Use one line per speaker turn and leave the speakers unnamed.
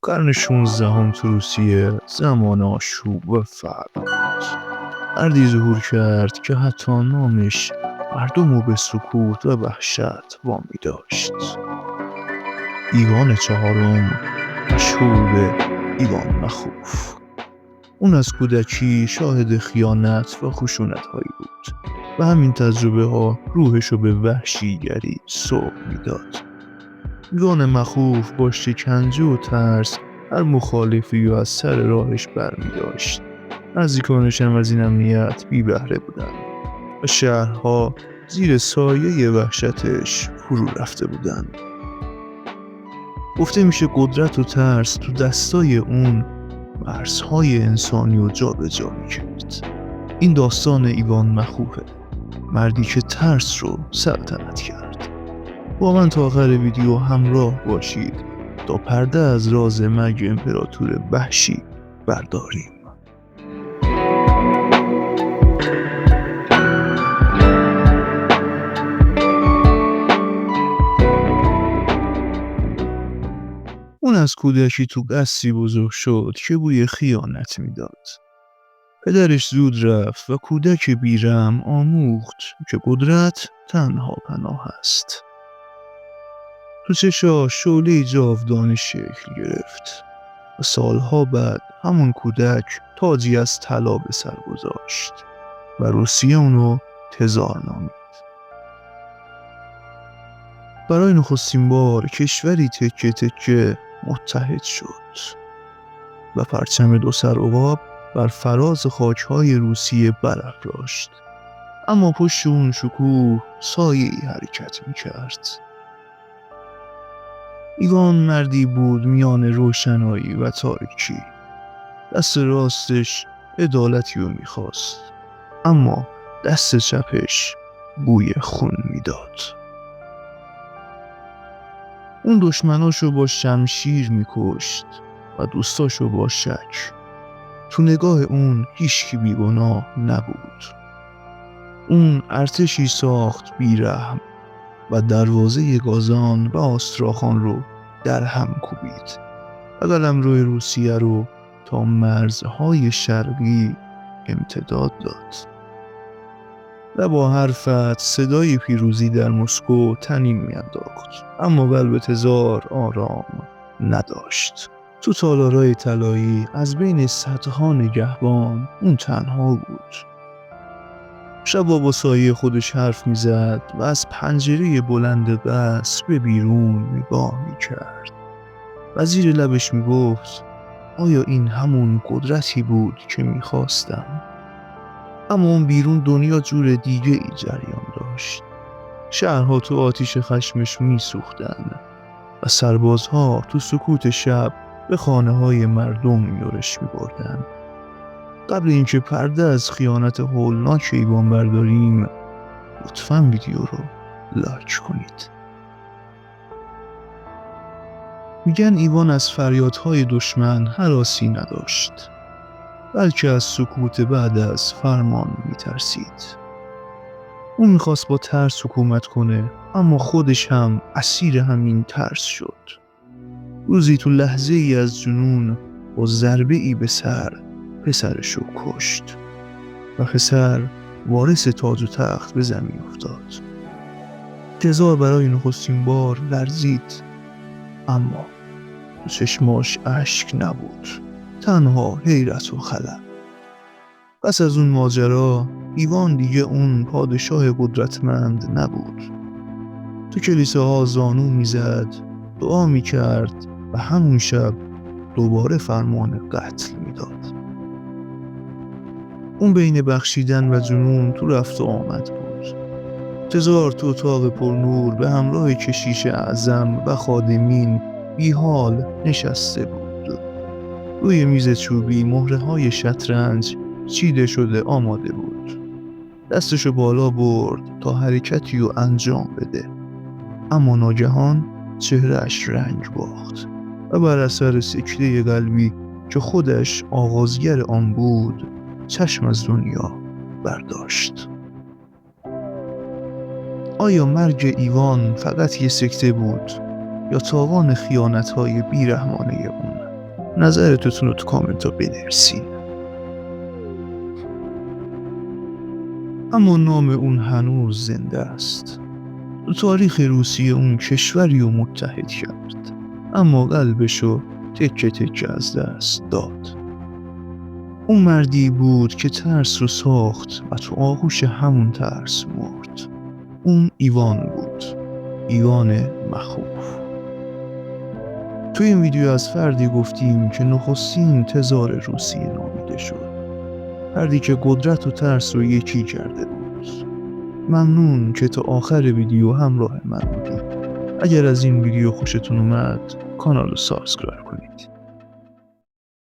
قرن 16 تو روسیه زمان آشوب و فرق بود. مردی ظهور کرد که حتی نامش مردم رو به سکوت و وحشت وامی داشت. ایوان چهارم، مشهور به ایوان مخوف. اون از کودکی شاهد خیانت و خشونت‌هایی بود و همین تجربه ها روحش رو به وحشیگری سوق میداد. ایوان مخوف با شکنجه و ترس هر مخالفی رو از سر راهش برمی داشت. نزدیکانش هم از این امنیت بی بهره بودن و شهرها زیر سایه وحشتش فرو رفته بودن. گفته میشه قدرت و ترس تو دستای اون مرزهای انسانی رو جا به جا میکرد. این داستان ایوان مخوفه، مردی که ترس رو سلطنت کرد. با من تا آخر ویدیو همراه باشید تا پرده از راز مرگ امپراتور وحشی برداریم. اون از کودکی تو قصری بزرگ شد که بوی خیانت میداد. پدرش زود رفت و کودک بیرحم آموخت که قدرت تنها پناه است. تو چشاش شعله جاودانی شکل گرفت و سالها بعد همون کودک تاجی از طلا به سر گذاشت و روسیه اونو تزار نامید. برای نخستین بار کشوری تکه تکه متحد شد و پرچم دو سر عقاب بر فراز خاکهای روسیه برافراشت. اما پشت اون شکوه سایه‌ای حرکت میکرد. ایوان مردی بود میان روشنایی و تاریکی. دست راستش عدالتی رو میخواست، اما دست چپش بوی خون میداد. اون دشمناشو با شمشیر میکشت و دوستاشو با شک. تو نگاه اون هیچکی بیگناه نبود. اون ارتشی ساخت بیرحم و دروازه گازان و آستراخان رو در هم کوبید و قلمرو روسیه رو تا مرزهای شرقی امتداد داد. و با هر فتح صدای پیروزی در مسکو طنین میانداخت، اما قلب تزار آرام نداشت. تو تالارای طلایی از بین صدها نگهبان اون تنها بود. شبا با سایه خودش حرف میزد و از پنجره بلند قصر به بیرون نگاه میکرد و زیر لبش میگفت آیا این همون قدرتی بود که میخواستم؟ اما اون بیرون دنیا جور دیگه ای جریان داشت. شهرها تو آتیش خشمش میسوختن و سربازها تو سکوت شب به خانه‌های مردم یورش می‌بردن. قبل اینکه پرده از خیانت هولناک ایوان برداریم، لطفاً ویدیو رو لایک کنید. میگن ایوان از فریادهای دشمن هراسی نداشت، بلکه از سکوت بعد از فرمان میترسید. اون میخواست با ترس حکومت کنه، اما خودش هم اسیر همین ترس شد. روزی تو لحظه ای از جنون با ضربه ای به سر پسرش رو کشت و پسر وارث تاج و تخت به زمین افتاد. تزار برای نخستین بار لرزید، اما تو چشماش اشک نبود، تنها حیرت و خلع. پس از اون ماجرا ایوان دیگه اون پادشاه قدرتمند نبود. تو کلیساها زانو میزد، دعا میکرد و همون شب دوباره فرمان قتل میداد. اون بین بخشیدن و جنون تو رفت و آمد بود. تزار تو اتاق پرنور به همراه کشیش اعظم و خادمین بی حال نشسته بود. روی میز چوبی مهره‌های شطرنج چیده شده آماده بود. دستشو بالا برد تا حرکتی رو انجام بده، اما ناگهان چهرهش رنگ باخت و بر اثر سکته قلبی که خودش آغازگر آن بود چشم از دنیا برداشت. آیا مرگ ایوان فقط یه سکته بود یا تاوان خیانت‌های بیرحمانه اون؟ نظرتون رو تو کامنت ها بنویسین. اما نام اون هنوز زنده است. تو تاریخ روسیه اون کشوری رو متحد کرد، اما قلبشو تکه تکه از دست داد. اون مردی بود که ترس رو ساخت و تو آغوش همون ترس مرد. اون ایوان بود، ایوان مخوف. تو این ویدیو از فردی گفتیم که نخستین تزار روسیه نامیده شد، فردی که قدرت و ترس رو یکی کرده بود. ممنون که تا آخر ویدیو همراه من بودید. اگر از این ویدیو خوشتون اومد کانال رو سابسکرایب کنید.